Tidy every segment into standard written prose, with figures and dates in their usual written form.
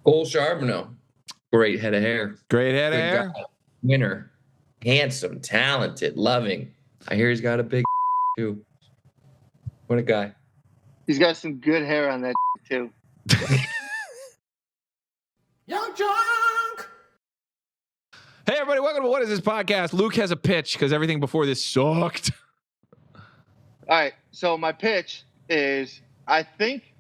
Cole Charbonneau. Great head of hair. Great head of Good hair. guy. Winner. Handsome, talented, loving. I hear he's got a big too. What a guy. He's got some good hair on that too. YUNKJunk. Hey, everybody, welcome to What Is This Podcast? Luke has a pitch because everything before this sucked. All right, so my pitch is I think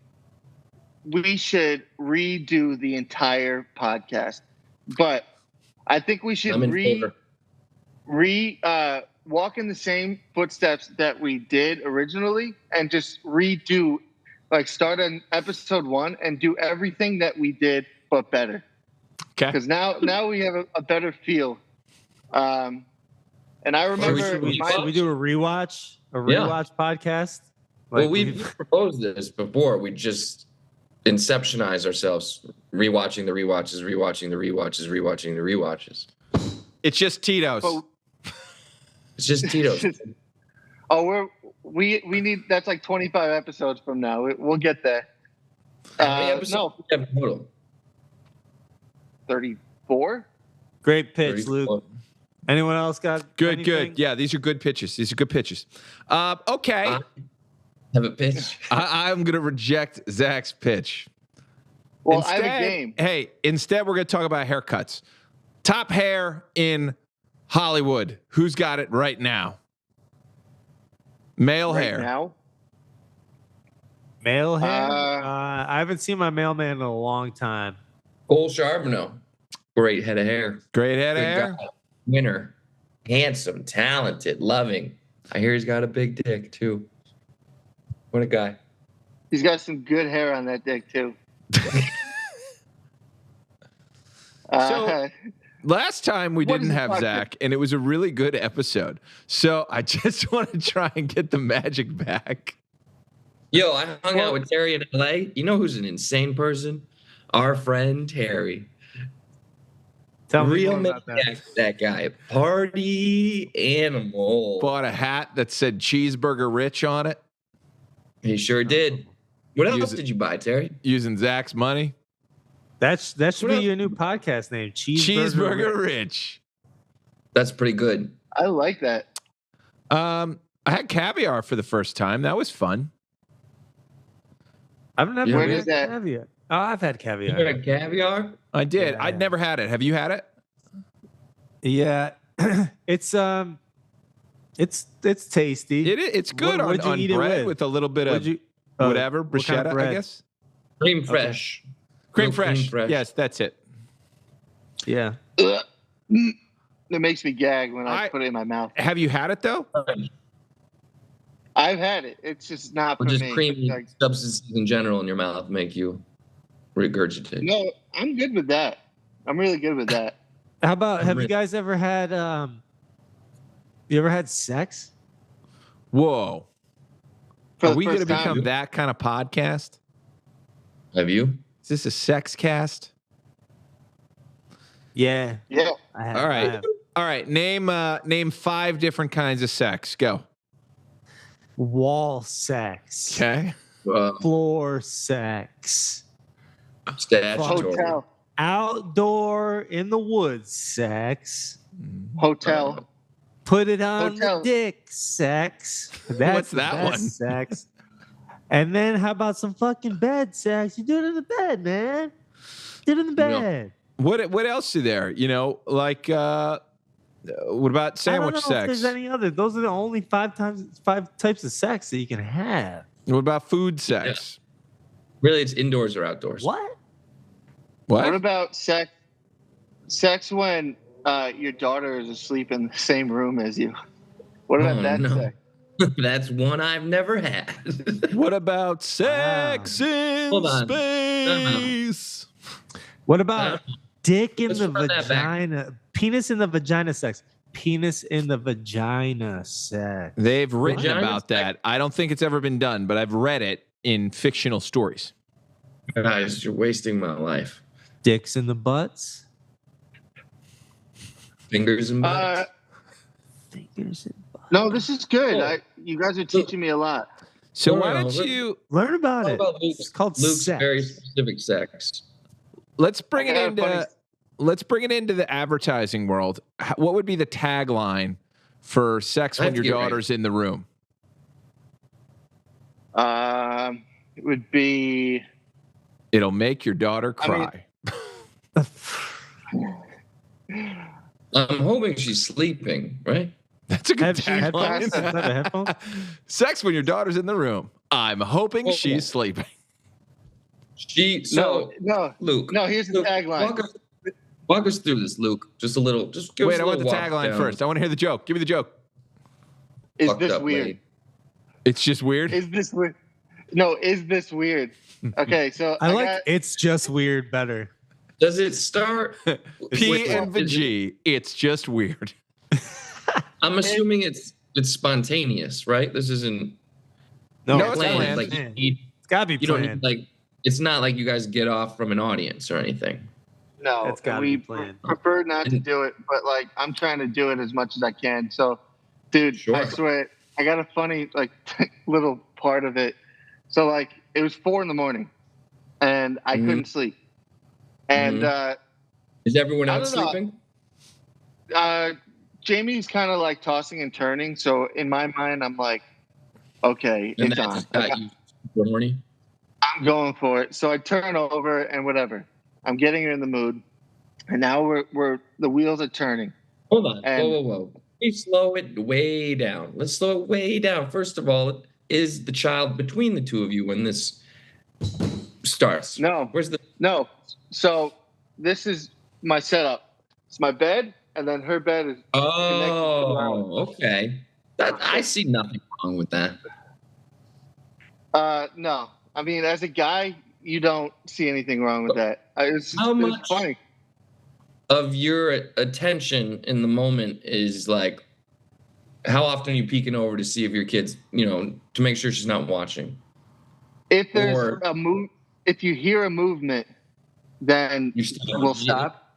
we should redo the entire podcast, but I think we should I'm in favor. walk in the same footsteps that we did originally and just redo, like start on episode 1 and do everything that we did but better. Okay. Because now we have a better feel. And I remember Should we do a rewatch? A rewatch podcast? Well, we've proposed this before. We just inceptionize ourselves, rewatching the rewatches, rewatching the rewatches, rewatching the rewatches. It's just Tito's. But- It's just Tito's. we need that's like 25 episodes from now. We'll get there. How many episodes do we have total? 34. Great pitch, 34. Luke. Anyone else got Good, anything? good. Yeah, these are good pitches. Okay. Have a pitch. I'm going to reject Zach's pitch. Well, I have a game. Hey, instead, we're going to talk about haircuts. Top hair in Hollywood. Who's got it right now? Male hair. Now, Male hair? I haven't seen my mailman in a long time. Cole Charbonneau. Great head of hair. Great head of Good hair. guy. Winner. Handsome, talented, loving. I hear he's got a big dick too. What a guy. he's got some good hair on that dick too. So- Last time we What didn't is the have podcast? Zach, and it was a really good episode. So I just want to try and get the magic back. Yo, I hung out with Terry in LA. You know who's an insane person? Our friend Terry. Tell me Real more about maniac, that guy. Party animal. Bought a hat that said Cheeseburger Rich on it, He sure did. What Use else it. did you buy, Terry? using Zach's money. That should What be up? your new podcast name. Cheeseburger Rich. That's pretty good. I like that. I had caviar for the first time. That was fun. I've never Yeah. Where had is that? caviar. Oh, I've had You caviar. got caviar? I did. Yeah. I'd never had it. Have you had it? Yeah, it's tasty. It's good What- what'd you on eat it bread with? with a little bit of What'd you- whatever what kind of bruschetta, I bread? guess. Cream fresh. Cream Real fresh. Yes, that's it. Yeah. Ugh. It makes me gag when I put it in my mouth. Have you had it though? I've had it. It's just not Or for just me. creamy Like, substances in general in your mouth make you regurgitate. no, I'm good with that. I'm really good with that. How about? I'm Have you rich. guys ever had? You ever had sex? Whoa. For Are the we going to first time. become that kind of podcast? Have you? Is this a sex cast? Yeah. Yeah. I have, All right. I have. All right. Name 5 different kinds of sex. Go. Wall sex. Okay. Floor sex. Statutory. Hotel. Outdoor in the woods sex. Hotel. Put it on Hotel. the dick sex. That's What's the that best one? Sex. And then how about some fucking bed sex? You do it in the bed, man. Do it in the bed. What else are there? You know, like what about sandwich I don't know if sex? there's any other. Those are the only five types of sex that you can have. What about food sex? Really, it's indoors or outdoors. What? What? What about sex? Sex when your daughter is asleep in the same room as you. What about Oh, that no. sex? That's one I've never had. What about sex in Hold on. space? What about dick in Let's the run that back. vagina? Penis in the vagina sex. Penis in the vagina sex. They've written Vagina about that. I don't think it's ever been done, but I've read it in fictional stories. Guys, you're wasting my life. Dicks in the butts. Fingers and butts. Fingers in butts. No, this is good. Oh. You guys are teaching me a lot. So No, why no, don't look- you? Learn about How it. about It's called Luke's sex. very specific sex? Let's bring it into the advertising world. What would be the tagline for sex when your daughter's in the room? It would be. It'll make your daughter cry. I'm hoping she's sleeping, right? That's a good tagline. Is that a headphone? Sex when your daughter's in the room. I'm hoping she's sleeping. No, Luke. No, here's the tagline. Walk us through this, Luke. Just a little. Just give us Wait, a I want the little tagline walk first. I want to hear the joke. Give me the joke. Is Fucked this up weird? lady. It's just weird. Is this weird? No, is this weird? Okay, so I like it's just weird better. Does it start P and the G? It's just weird. I'm assuming it's spontaneous, right? This isn't No, it's planned. planned. Like It's gotta be you don't planned. need, like it's not like you guys get off from an audience or anything. No, It's gotta we be planned. prefer not to do it, but like I'm trying to do it as much as I can. So, dude, Sure. I swear, I got a funny like little part of it. So like it was 4 a.m, and I couldn't sleep. And Is everyone I else don't know. sleeping? Jamie's kind of like tossing and turning. So in my mind, I'm like, okay, And it's that on. just got you super horny? I'm going for it. So I turn over and whatever. I'm getting her in the mood, and now we're the wheels are turning. Hold on. And- Whoa. We slow it way down. Let's slow it way down. First of all, is the child between the two of you when this starts? No. Where's the No. So this is my setup. It's my bed, and then her bed is. Oh, okay. I see nothing wrong with that. No. I mean, as a guy, you don't see anything wrong with that. It's funny. Of your attention in the moment is like, how often are you peeking over to see if your kid's, to make sure she's not watching? If there's if you hear a movement, then we'll stop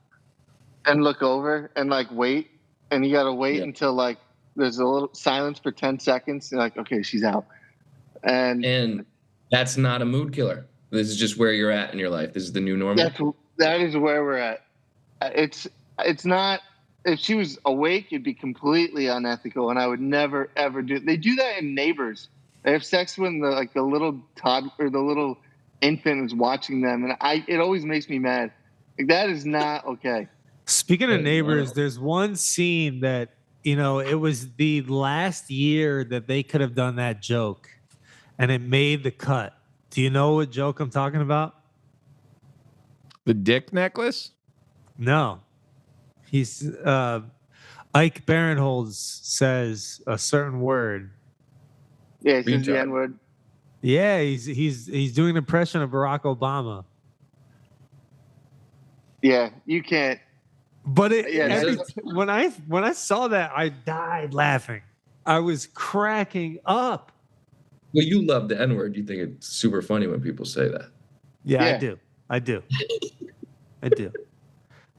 and look over and like wait, and you gotta wait until like there's a little silence for 10 seconds. You're like, okay, she's out, and that's not a mood killer. This is just where you're at in your life. This is the new normal. That is where we're at. It's not. If she was awake, it'd be completely unethical, and I would never ever do. They do that in Neighbors. They have sex when the little toddler or the little infant is watching them, and it always makes me mad. Like, that is not okay. Speaking of Neighbors, there's one scene that it was the last year that they could have done that joke, and it made the cut. Do you know what joke I'm talking about? The dick necklace? No. He's Ike Barinholtz says a certain word. Yeah, he says the N-word. Yeah, he's doing an impression of Barack Obama. Yeah, you can't. But when I saw that, I died laughing. I was cracking up. Well, you love the N-word. You think it's super funny when people say that. Yeah. I do.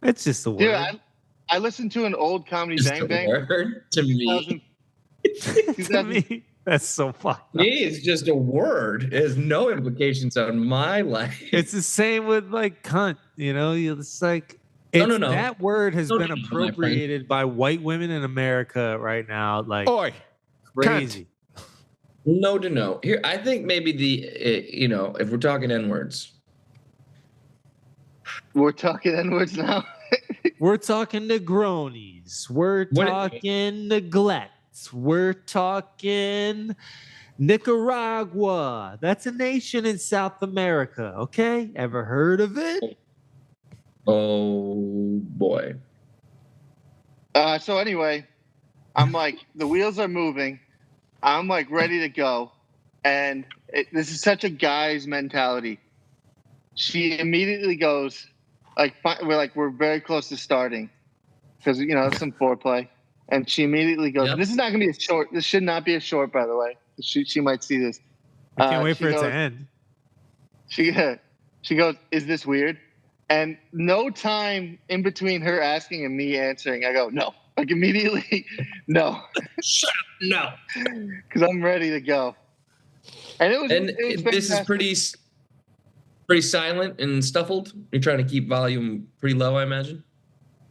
It's just a word. Dude, I listened to an old Comedy Just Bang a Bang. word to me. To me, that's so fucked up. Me, it's just a word. It has no implications on my life. It's the same with like cunt. It's like No. that word has No, been no, my appropriated by white women in America right now. Like Oi, crazy. No. Here, I think maybe if we're talking N-words. We're talking N-words now. We're talking Negronis. We're talking neglects. We're talking Nicaragua. That's a nation in South America. Okay, ever heard of it? Oh boy. So anyway, I'm like, the wheels are moving. I'm like ready to go, and this is such a guy's mentality. She immediately goes, we're very close to starting, because it's some foreplay, and she immediately goes, Yep. This is not gonna be a short. This should not be a short, by the way. She might see this. I can't wait for it to end. She goes, is this weird? And no time in between her asking and me answering, I go, no. Like immediately, no. Shut up, no. Because I'm ready to go. And it was This is fantastic. pretty. Pretty silent and stuffled. You're trying to keep volume pretty low, I imagine.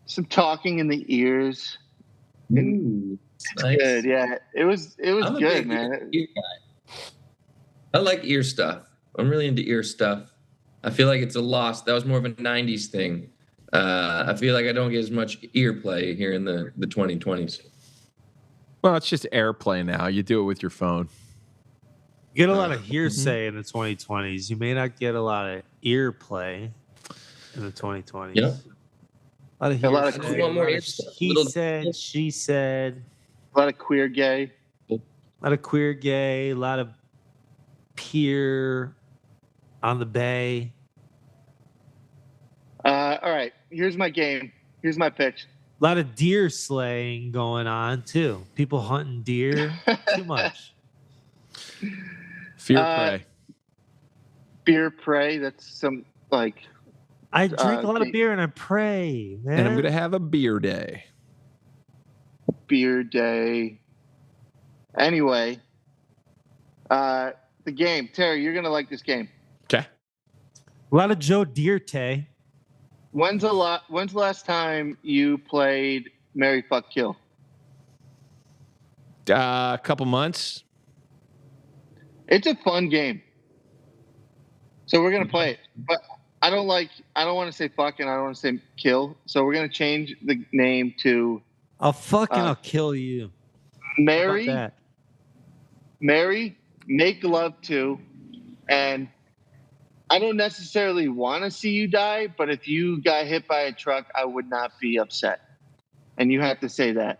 Some talking in the ears. Ooh, nice. Good, yeah. It was I'm a good, big man. ear guy. I like ear stuff. I'm really into ear stuff. I feel like it's a loss. That was more of a 90s thing. I feel like I don't get as much ear play here in the 2020s. Well, it's just airplay now. You do it with your phone. You get a lot of hearsay in the 2020s. You may not get a lot of ear play in the 2020s. Yeah. A lot of A lot of hearsay, I want more a lot ear of stuff. he Little- said, she said, A lot of queer gay. a lot of queer gay, a lot of pier on the bay. All right, here's my game. Here's my pitch. A lot of deer slaying going on too. People hunting deer too much. Fear prey. Beer prey. That's some like. I drink a lot of beer and I pray, man. And I'm gonna have a beer day. Beer day. Anyway, the game, Terry, you're gonna like this game. Okay. A lot of Joe Dierte. When's the last time you played Marry Fuck Kill? A couple months. It's a fun game. So we're gonna play it, but I don't want to say fuck and I don't want to say kill. So we're gonna change the name to I'll kill you. Marry. How about that? Marry, make love to, and I don't necessarily want to see you die, but if you got hit by a truck, I would not be upset. And you have to say that.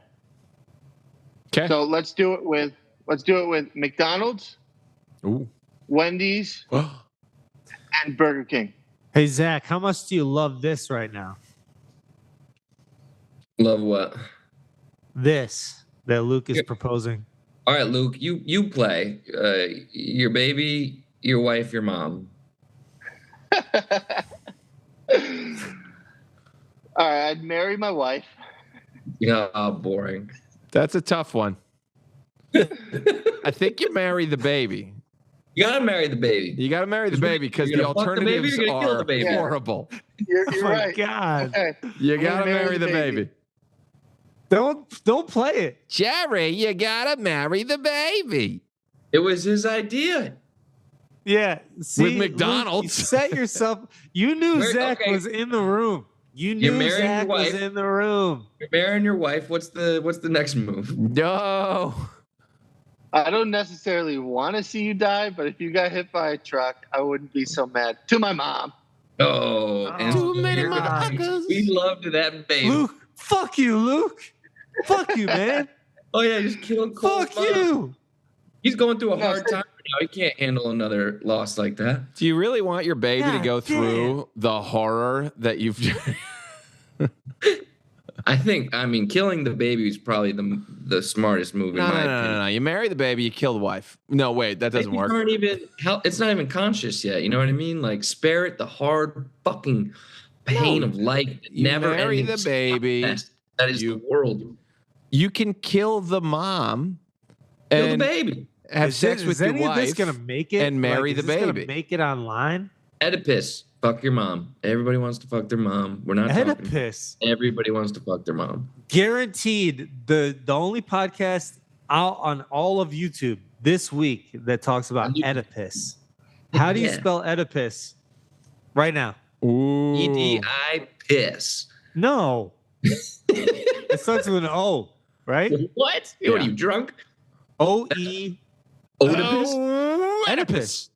Okay. So let's do it with McDonald's, Ooh. Wendy's, and Burger King. Hey Zach, how much do you love this right now? Love what? This that Luke is proposing. All right, Luke, you play. Your baby, your wife, your mom. All right, I'd marry my wife. Yeah, boring. That's a tough one. I think you marry the baby. You gotta marry the baby. You got to marry the baby because the You're gonna fuck the baby, alternatives you're gonna kill are the baby. horrible. You're Oh my right. God. Okay. You I'm got to gonna marry the baby. Don't play it. Jerry, you got to marry the baby. It was his idea. Yeah. See, With McDonald's. Luke, you set yourself. You knew Zach was in the room. You You're knew marrying Zach your was wife. in the room. You're marrying your wife. What's the next move? No. I don't necessarily want to see you die, but if you got hit by a truck, I wouldn't be so mad. To my mom. Oh, and Too many you're gonna be motherfuckers. sweet love to that baby. Luke, fuck you, Luke. Fuck you, man. Oh yeah, just kill Cole's Fuck mom. you. He's going through a hard time now. He can't handle another loss like that. Do you really want your baby to God go damn. through the horror that you've I mean, killing the baby is probably the smartest move in my opinion. No. You marry the baby, you kill the wife. No, wait, that doesn't Babies work. aren't even it's not even conscious yet. You know what I mean? Like spare it the hard fucking pain of life. That You never marry ends. the baby. That is the world. You can kill the mom Kill the and baby. have sex with your any of this wife gonna make it and marry is the this gonna baby. make it online. Oedipus. Fuck your mom. Everybody wants to fuck their mom. We're not talking. Oedipus. Everybody wants to fuck their mom. Guaranteed the only podcast out on all of YouTube this week that talks about Oedipus. How do you Yeah. spell Oedipus right now? Ooh. EDI piss. No. It starts with an O, right? What? Yeah. What are you drunk? O-E. Oedipus? Oedipus.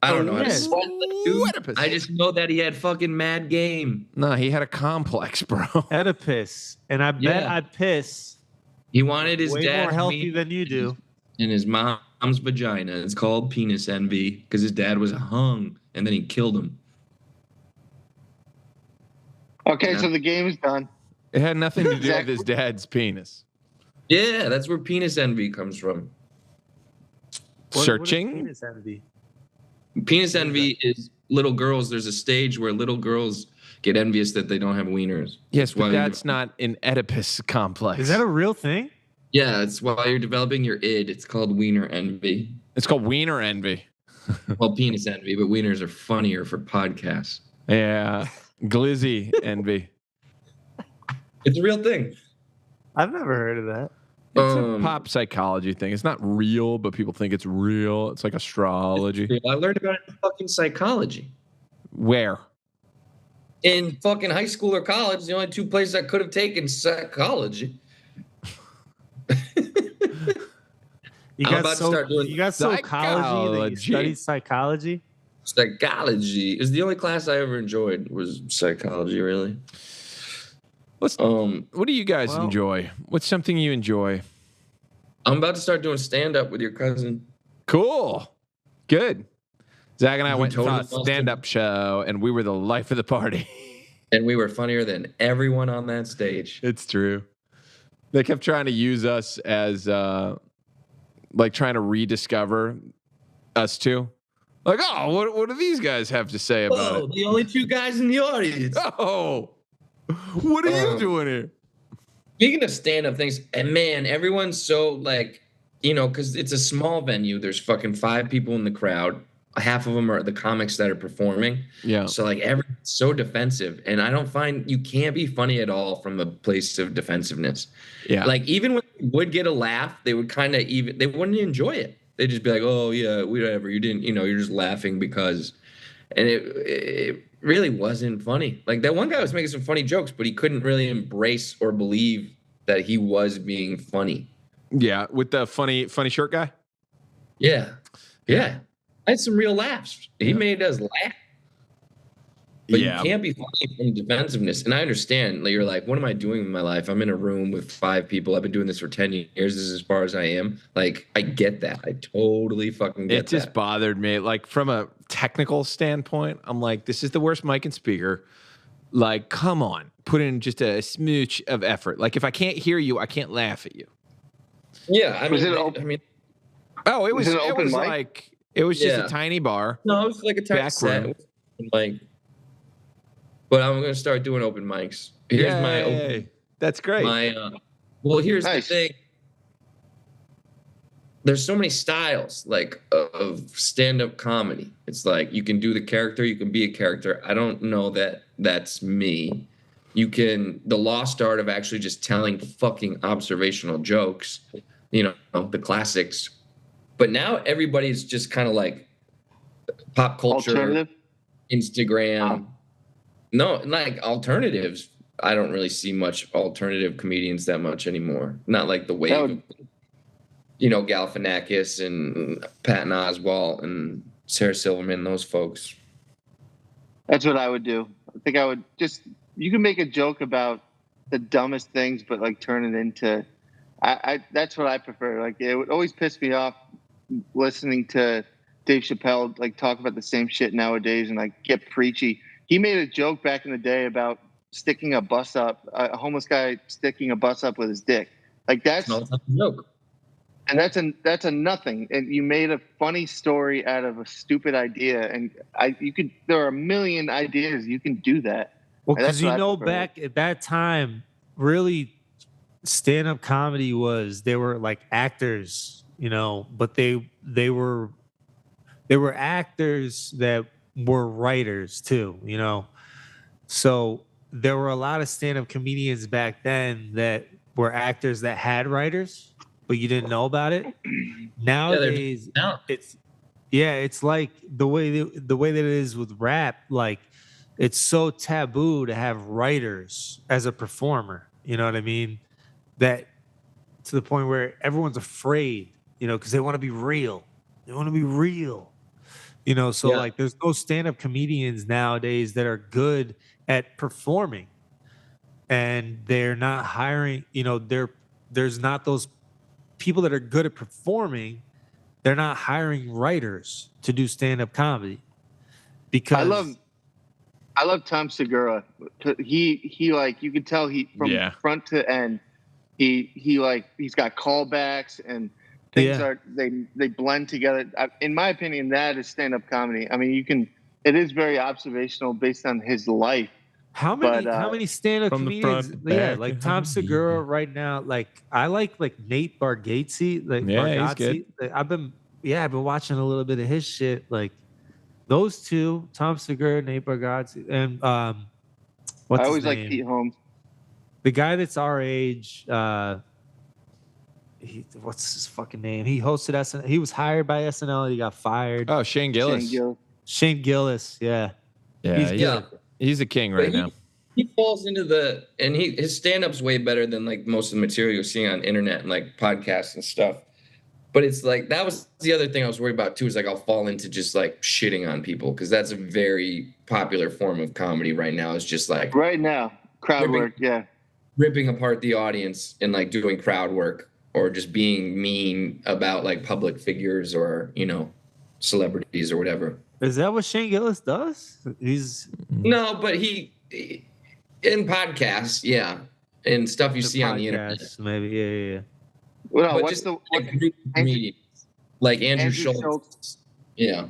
I don't know how to yes. spell that, dude. Oedipus. I just know that he had fucking mad game. No, he had a complex, bro. Oedipus. And I bet Yeah. I piss He wanted his way dad more healthy than you do. in his mom's vagina. It's called penis envy because his dad was hung and then he killed him. Okay, Yeah. so the game is done. It had nothing to do with his dad's penis. Yeah, that's where penis envy comes from. What is Searching. penis envy? Penis envy is little girls. There's a stage where little girls get envious that they don't have wieners. Yes, why but you- that's not an Oedipus complex. Is that a real thing? Yeah, it's while you're developing your id. It's called wiener envy. It's called wiener envy. Well, penis envy, but wieners are funnier for podcasts. Yeah. Glizzy envy. It's a real thing. I've never heard of that. It's a pop psychology thing. It's not real, but people think it's real. It's like astrology. I learned about it in fucking psychology. Where? In fucking high school or college, the only two places I could have taken psychology. You got so psychology that you studied psychology? Psychology is the only class I ever enjoyed was psychology, really. What do you guys enjoy? What's something you enjoy? I'm about to start doing stand-up with your cousin. Cool. Good. Zach and I went to a stand-up show, and we were the life of the party. And we were funnier than everyone on that stage. It's true. They kept trying to use us as, like, trying to rediscover us two. Like, oh, what do these guys have to say about it? The only two guys in the audience. Oh, what are you doing here? Speaking of stand-up things, and man, everyone's so like, because it's a small venue. There's fucking 5 people in the crowd. Half of them are the comics that are performing. Yeah. So like everyone's so defensive, and I don't find you can't be funny at all from a place of defensiveness. Yeah. Like even when you would get a laugh, they would they wouldn't enjoy it. They'd just be like, "Oh yeah, whatever. You didn't, you're just laughing because," and it really wasn't funny. Like that one guy was making some funny jokes, but he couldn't really embrace or believe that he was being funny. Yeah, with the funny shirt guy. Yeah. I had some real laughs. He made us laugh. But you can't be funny from defensiveness. And I understand. Like, you're like, what am I doing in my life? I'm in a room with 5 people. I've been doing this for 10 years. This is as far as I am. Like, I get that. I totally fucking get that. It just bothered me. Like, from a technical standpoint, I'm like, this is the worst mic and speaker. Like, come on. Put in just a smooch of effort. Like, if I can't hear you, I can't laugh at you. Yeah. It was an open mic? Like, it was just a tiny bar. No, it was like a tiny set. Like, but I'm going to start doing open mics. Here's my open. That's great. Here's the thing. There's so many styles like of stand-up comedy. It's like you can do the character, you can be a character. I don't know that that's me. The lost art of actually just telling fucking observational jokes, the classics. But now everybody's just kind of like pop culture, Instagram. No, like alternatives. I don't really see much alternative comedians that much anymore. Not like the wave of, Galifianakis and Patton Oswalt and Sarah Silverman, those folks. That's what I would do. I think I would you can make a joke about the dumbest things, but like turn it into, that's what I prefer. Like it would always piss me off listening to Dave Chappelle like talk about the same shit nowadays and like get preachy. He made a joke back in the day about sticking a bus up, a homeless guy sticking a bus up with his dick. Like that's not a joke. And that's a nothing. And you made a funny story out of a stupid idea. And there are a million ideas you can do that. Well, because back at that time, really stand-up comedy they were like actors, but they were actors that were writers too, So there were a lot of stand-up comedians back then that were actors that had writers, but you didn't know about it. Nowadays, it's like the way that it is with rap. Like, it's so taboo to have writers as a performer. You know what I mean? That to the point where everyone's afraid, because they want to be real. They want to be real. Like there's no stand-up comedians nowadays that are good at performing, and they're not hiring. There's not those people that are good at performing. They're not hiring writers to do stand-up comedy because I love Tom Segura. He like you can tell he from front to end. He's got callbacks and. Things they blend together. In my opinion, that is stand-up comedy. I mean, it is very observational based on his life. How many stand-up comedians? Like Tom Segura right now. Like I like Nate Bargatze. He's good. I've been yeah, I've been watching a little bit of his shit. Like those two, Tom Segura, Nate Bargatze, and what's I his always like name? Pete Holmes. The guy that's our age. What's his fucking name? He hosted SNL. He was hired by SNL. He got fired. Oh, Shane Gillis. Shane Gill. Shane Gillis. Yeah. Yeah, He's he's, good. he's a king But right now. He falls into his stand-up's way better than like most of the material you're seeing on internet and like podcasts and stuff. But it's like that was the other thing I was worried about too, is like I'll fall into just like shitting on people, because that's a very popular form of comedy right now. Is just like Right now, crowd work. Yeah. ripping apart the audience and like doing crowd work, or just being mean about like public figures or, you know, celebrities or whatever. Is that what Shane Gillis does? No, but he in podcasts, yeah, and stuff you see on the internet. Maybe, yeah. Well, But what's just the like group comedians, like Andrew Schultz. Schultz. Yeah.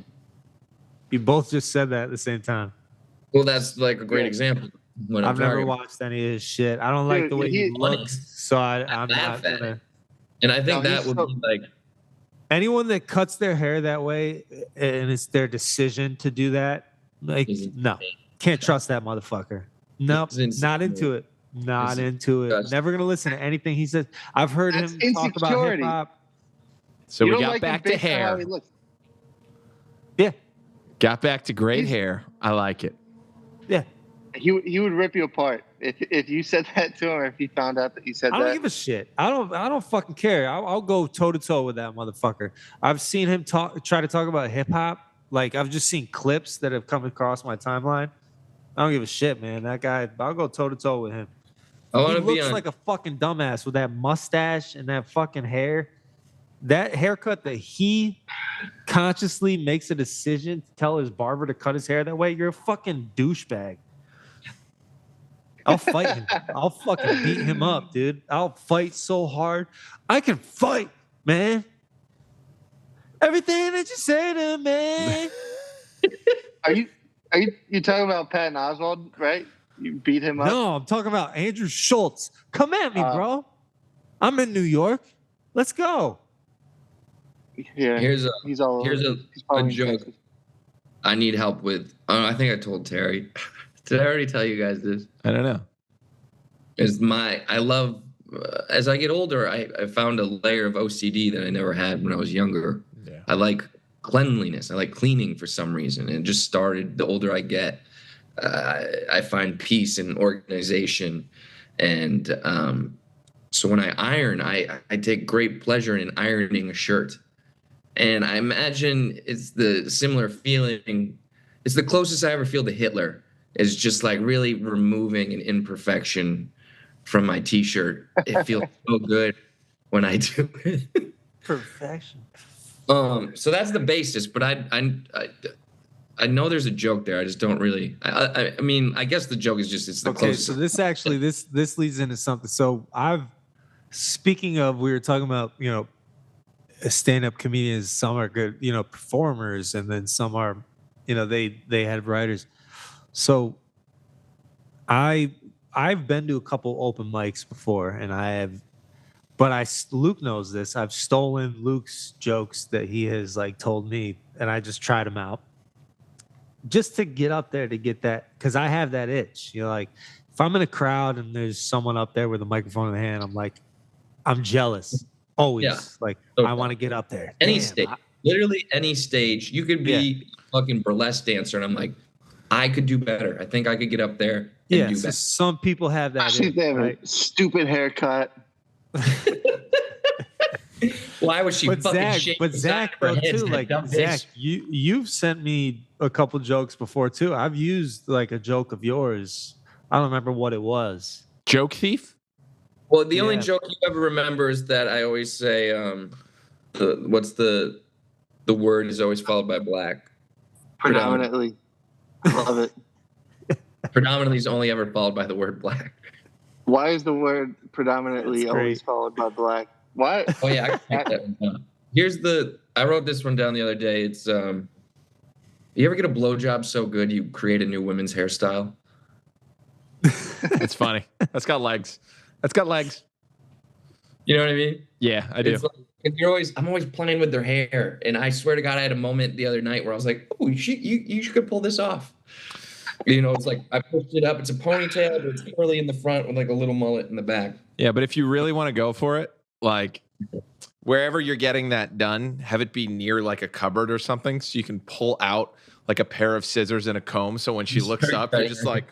You both just said that at the same time. Well, that's like a great example. When I've never watched any of his shit. I don't like the way he looks, so I'm not gonna. And I think that would be like anyone that cuts their hair that way and it's their decision to do that. Like, no, can't trust that motherfucker. Nope, not into it. Not into it. Never gonna listen to anything he says. I've heard him talk about hip hop. So we got back to hair. Yeah. Got back to great hair. I like it. Yeah. He would rip you apart if you said that to him, or if he found out that you said that. I don't give a shit. I don't fucking care. I'll go toe to toe with that motherfucker. I've seen him try to talk about hip hop. Like, I've just seen clips that have come across my timeline. I don't give a shit, man. That guy, I'll go toe to toe with him. He looks like a fucking dumbass with that mustache and that fucking hair. That haircut that he consciously makes a decision to tell his barber to cut his hair that way. You're a fucking douchebag. I'll fight him. I'll fucking beat him up, dude. I'll fight so hard. I can fight, man. Everything that you say to me. Are you talking about Patton Oswalt, right? You beat him up? No, I'm talking about Andrew Schultz. Come at me, bro. I'm in New York. Let's go. Yeah. Here's a joke I need help with. I think I told Terry. Did I already tell you guys this? I don't know. I love, as I get older, I found a layer of OCD that I never had when I was younger. Yeah. I like cleanliness. I like cleaning for some reason. And it just started the older I get. I find peace in organization. And so when I iron, I take great pleasure in ironing a shirt. And I imagine it's the similar feeling. It's the closest I ever feel to Hitler. Is just like really removing an imperfection from my T-shirt. It feels so good when I do it. Perfection. So that's the basis, but I know there's a joke there. I just don't really. I mean, I guess the joke is just it's the closest. So this leads into something. So speaking of, we were talking about, you know, stand-up comedians. Some are good, you know, performers, and then some are, you know, they had writers. So I've been to a couple open mics before, and Luke knows this. I've stolen Luke's jokes that he has like told me, and I just tried them out just to get up there to get that, because I have that itch. You know, like if I'm in a crowd and there's someone up there with a microphone in the hand, I'm like, I'm jealous. Always. Yeah. Like, I want to get up there. Literally any stage. You could be a fucking burlesque dancer, and I'm like, I could do better. I think I could get up there and do better. Some people have that. They have a stupid haircut. Why was she fucking shaking? But Zach, though, too, like Zach, you've sent me a couple jokes before too. I've used like a joke of yours. I don't remember what it was. Joke thief? Well, the only joke you ever remember is that I always say, what's the word is always followed by black. Predominantly. I love it. Predominantly is only ever followed by the word black. Why is the word predominantly always followed by black? Why? Oh yeah, I can take that one down. I wrote this one down the other day. It's you ever get a blowjob so good you create a new women's hairstyle? It's funny. That's got legs. You know what I mean? Yeah, I do. It's like, I'm always playing with their hair, and I swear to God, I had a moment the other night where I was like, "Oh, you could pull this off." You know, it's like I pushed it up. It's a ponytail, but it's curly in the front with like a little mullet in the back. Yeah, but if you really want to go for it, like wherever you're getting that done, have it be near like a cupboard or something, so you can pull out like a pair of scissors and a comb. So when she looks up, you're just like,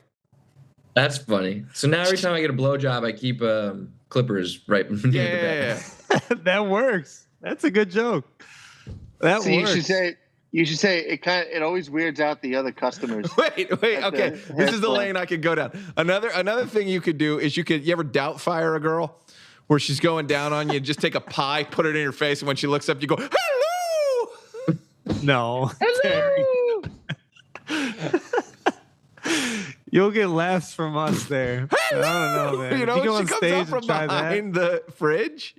that's funny. So now every time I get a blowjob, I keep clippers right near the back. That works. That's a good joke. That So works. you should say it always weirds out the other customers. Wait. Okay, this is the lane I could go down. Another thing you could do is you ever doubt fire a girl where she's going down on you, just take a pie, put it in her face, and when she looks up, you go, hello. No. Hello! You'll get laughs from us there. Hello! I don't know, man. You know, you go she on comes stage out and from try behind the fridge.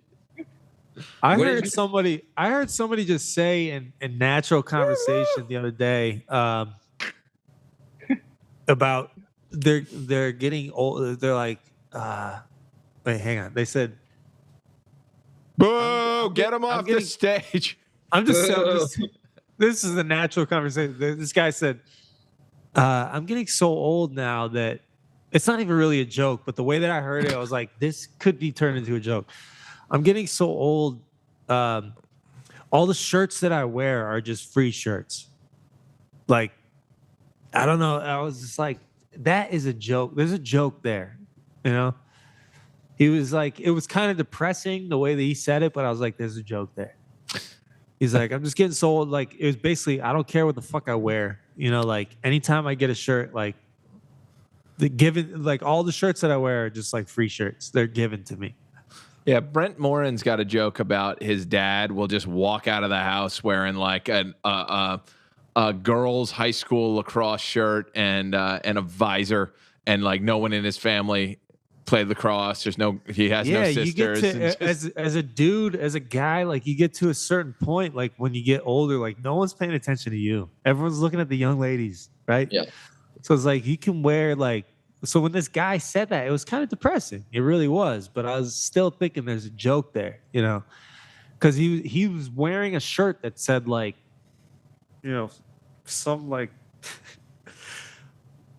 I What heard did somebody just say in natural conversation the other day about they're getting old. They're like, wait, hang on. They said, Boo! Get him off the stage. I'm just this is a natural conversation. This guy said, I'm getting so old now that it's not even really a joke, but the way that I heard it, I was like, this could be turned into a joke. I'm getting so old. All the shirts that I wear are just free shirts. Like, I don't know. I was just like, that is a joke. There's a joke there, you know? He was like, it was kind of depressing the way that he said it, but I was like, there's a joke there. He's like, I'm just getting so old. Like, it was basically, I don't care what the fuck I wear. You know, like, anytime I get a shirt, like, all the shirts that I wear are just like free shirts. They're given to me. Yeah, Brent Morin's got a joke about his dad will just walk out of the house wearing like a girls' high school lacrosse shirt and a visor, and like no one in his family played lacrosse. He has no sisters. You get to, as a dude, as a guy, like you get to a certain point, like when you get older, like no one's paying attention to you. Everyone's looking at the young ladies, right? Yeah. So it's like you can wear like. So when this guy said that, it was kind of depressing. It really was. But I was still thinking there's a joke there, you know, because he was wearing a shirt that said like, you know, some like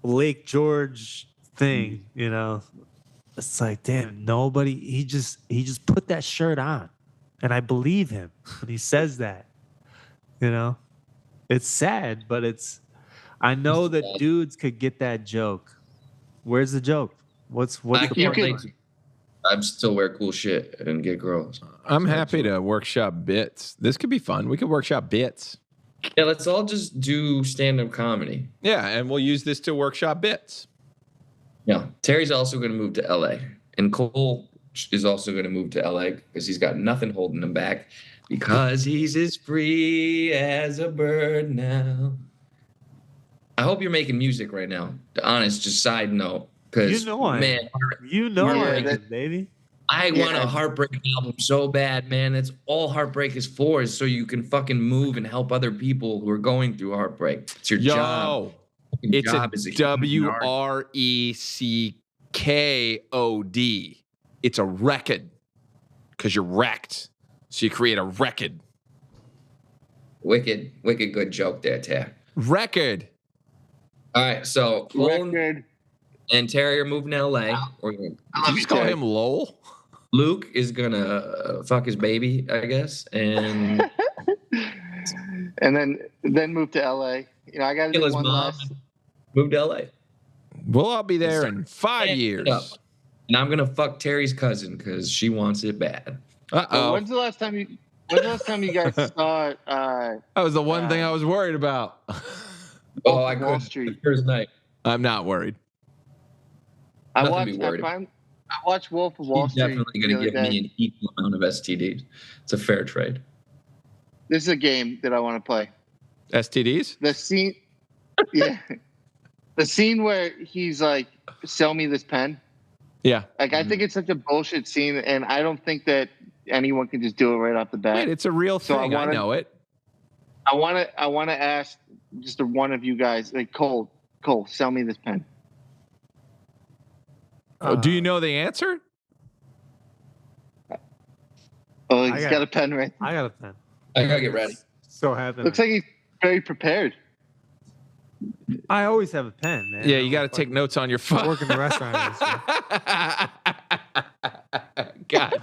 Lake George thing, you know. It's like, damn, he just put that shirt on. And I believe him when he says that, you know. It's sad, but I know that dudes could get that joke. Where's the joke? What's the point? I still wear cool shit and get girls. I'm happy to workshop bits. This could be fun. We could workshop bits. Yeah, let's all just do stand-up comedy. Yeah, and we'll use this to workshop bits. Yeah, Terry's also going to move to LA, and Cole is also going to move to LA because he's got nothing holding him back because he's as free as a bird now. I hope you're making music right now. To honest, just side note, because man, baby. I want a Heartbreak album so bad, man. That's all Heartbreak is for, is so you can fucking move and help other people who are going through heartbreak. It's your job. It's job a as a WRECKOD. It's a record because you're wrecked. So you create a record. Wicked good joke there, Ter. Record. All right, so Cole and Terry are moving to LA. Did you just call him Lowell? Luke is gonna fuck his baby, I guess, and and then move to LA. You know, I got to do one last. Move to LA. We'll all be there in 5 years. And I'm gonna fuck Terry's cousin because she wants it bad. Uh-oh. When's the last time you guys saw? That was the one thing I was worried about. I Wall could. Street. First night. I'm not worried. I watched Wolf of Wall He's Street. definitely going to give me an equal amount of STDs. It's a fair trade. This is a game that I want to play. STDs? The scene, yeah, the scene where he's like, "Sell me this pen." Yeah. Like I think it's such a bullshit scene, and I don't think that anyone can just do it right off the bat. Wait, it's a real thing. I know it. I want to ask just one of you guys, like Cole, sell me this pen. Do you know the answer? Look, he's got a pen right there. I got a pen. I gotta get ready. So happy. Looks like he's very prepared. I always have a pen, man. Yeah, you got to take notes on your phone. I work in the restaurant industry. God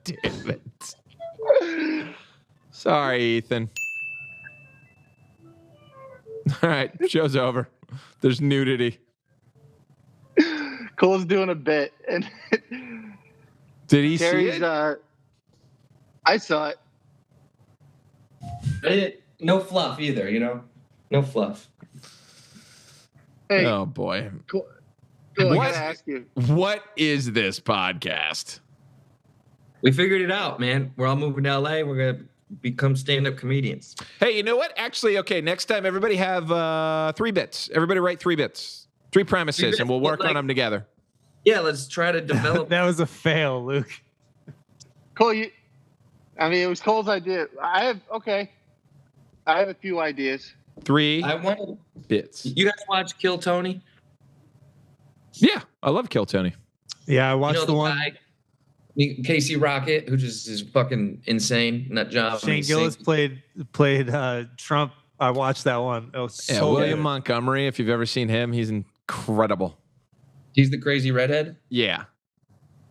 damn it. Sorry, Ethan. All right, show's over. There's nudity. Cole's doing a bit, and Did he Terry's. see it? I saw it. No fluff either, you know? No fluff. Hey, Oh boy. Cole, I What? gotta ask you. What is this podcast? We figured it out, man. We're all moving to LA. We're gonna become stand-up comedians. Hey, you know what? Actually, okay, next time everybody have 3 bits. Everybody write 3 bits. 3 premises, bits, and we'll work like- on them together. Yeah, let's try to develop. That was a fail, Luke. Cole, it was Cole's idea. I have a few ideas. 3 I want. bits. You guys watch Kill Tony? Yeah, I love Kill Tony. Yeah, I watched You know the one. guy, Casey Rocket, who just is fucking insane, nut job. Shane Gillis played Trump. I watched that one. It was Yeah, so William good. Montgomery, if you've ever seen him, he's incredible. He's the crazy redhead. Yeah.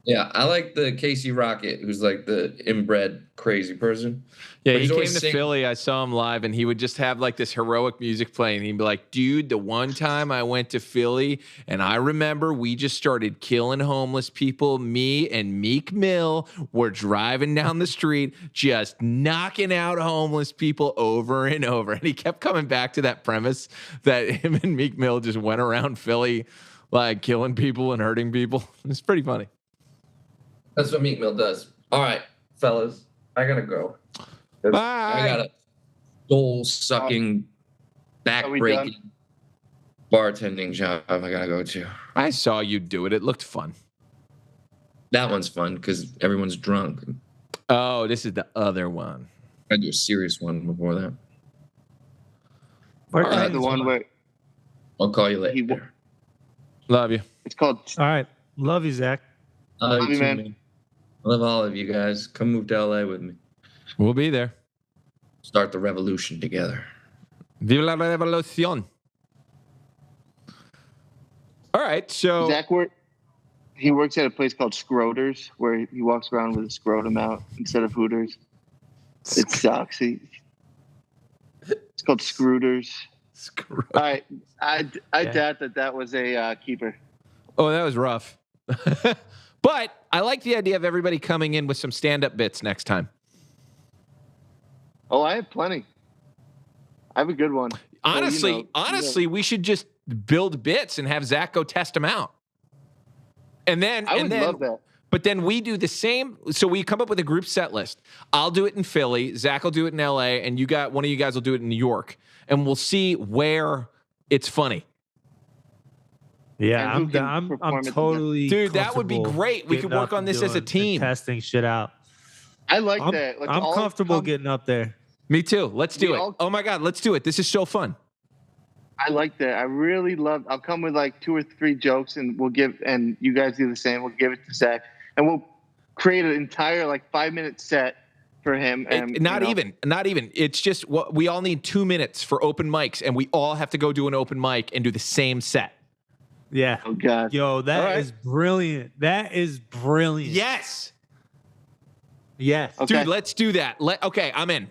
Yeah, I like the Casey Rocket, who's like the inbred crazy person. Yeah, But he he's came always to singing. Philly. I saw him live, and he would just have like this heroic music playing. He'd be like, dude, the one time I went to Philly, and I remember we just started killing homeless people. Me and Meek Mill were driving down the street, just knocking out homeless people over and over. And he kept coming back to that premise that him and Meek Mill just went around Philly, like killing people and hurting people. It's pretty funny. That's what Meek Mill does. All right, fellas, I gotta go. I Bye. got a soul-sucking, back-breaking bartending job I gotta go to. I saw you do it. It looked fun. That one's fun because everyone's drunk. Oh, this is the other one. I do a serious one before that. All All right, The one where I'll call you later. Love you. it's called. right. Love you, Zach. I love Love you you, too, man. man. I love all of you guys. Come move to LA with me. We'll be there. Start the revolution together. Viva la revolución. All right, so Zach he works at a place called Scroters, where he walks around with a scrotum out instead of Hooters. It sucks. It's called Scrooters. Screw- All right, I Yeah. doubt that was a keeper. Oh, that was rough. But I like the idea of everybody coming in with some stand-up bits next time. Oh, I have plenty. I have a good one. Honestly, we should just build bits and have Zach go test them out. And then, I would love that. But then we do the same. So we come up with a group set list. I'll do it in Philly. Zach will do it in LA, and one of you guys will do it in New York, and we'll see where it's funny. Yeah, And who I'm can I'm perform it totally. Dude, that would be comfortable great. We getting could work up on and this as a doing- team. and testing shit out. I like I'm, that. Like, I'm all comfortable come- getting up there. Me too. Let's do We it. all- Oh my God, let's do it. This is so fun. I like that. I really love. I'll come with like 2 or 3 jokes, and and you guys do the same. We'll give it to Zach, and we'll create an entire like 5-minute set for him. And Not even. It's just what we all need 2 minutes for open mics, and we all have to go do an open mic and do the same set. Yeah. Oh God. Yo, that is All right. brilliant. That is brilliant. Yes. Yes. Okay. Dude, let's do that. Okay, I'm in.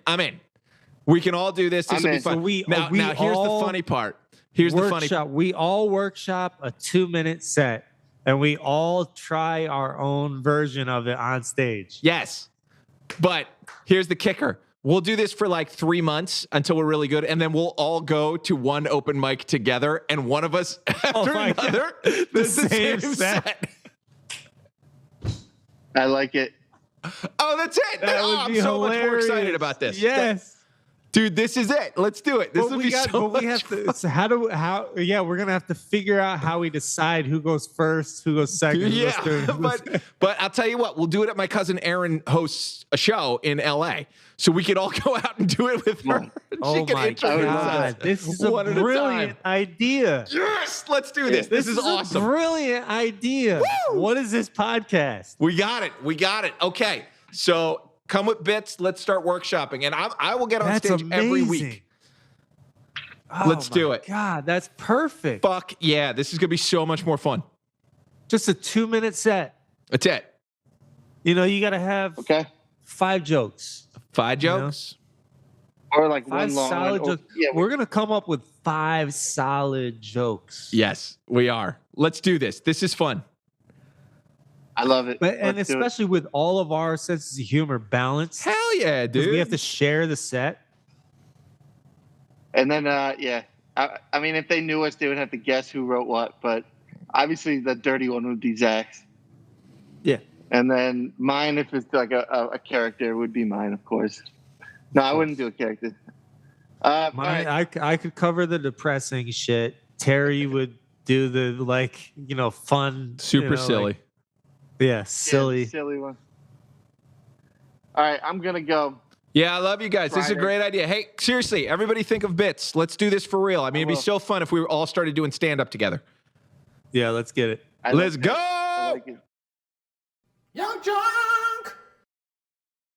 We can all do this. This I'm will be in. fun. So we now here's all the funny part. Here's the funny workshop. We all workshop a 2-minute set, and we all try our own version of it on stage. Yes. But here's the kicker. We'll do this for like 3 months until we're really good, and then we'll all go to one open mic together, and one of us after my God. another The does the same same set. set. I like it. Oh, that's it. That would I'm be so much more excited hilarious. about this. Yes. Dude, this is it. Let's do it. This But will we be got, so but we much have to. So we're gonna have to figure out how we decide who goes first, who goes second. who goes third, who goes- but I'll tell you what, we'll do it at my cousin Erin hosts a show in LA, so we could all go out and do it with her. Oh She can my introduce us God, this is a one at a brilliant idea. Yes, let's do this. This is a awesome. brilliant idea. Woo! What is this podcast? We got it. Okay, so Come with bits. Let's start workshopping. And I will get on That's stage every amazing. week. Oh Let's do my it. God, that's perfect. Fuck yeah. This is going to be so much more fun. Just a 2-minute set. That's it. You know, you got to have 5 jokes. 5 jokes. Or like 5 one long solid one. jokes. We're going to come up with 5 solid jokes. Yes, we are. Let's do this. This is fun. I love it. And especially with all of our senses of humor balanced. Hell yeah, dude. We have to share the set. And then, I mean, if they knew us, they would have to guess who wrote what. But obviously, the dirty one would be Zach's. Yeah. And then mine, if it's like a character, would be mine, of course. No, I wouldn't do a character. Mine, I could cover the depressing shit. Terry would do the fun, super silly. Silly. Yeah, silly one. All right, I'm gonna go. Yeah, I love you guys. This is a great idea. Hey, seriously, everybody think of bits. Let's do this for real. I mean, it'd be so fun if we all started doing stand-up together. Yeah, let's get it. Let's go! I like it. YUNKJunk!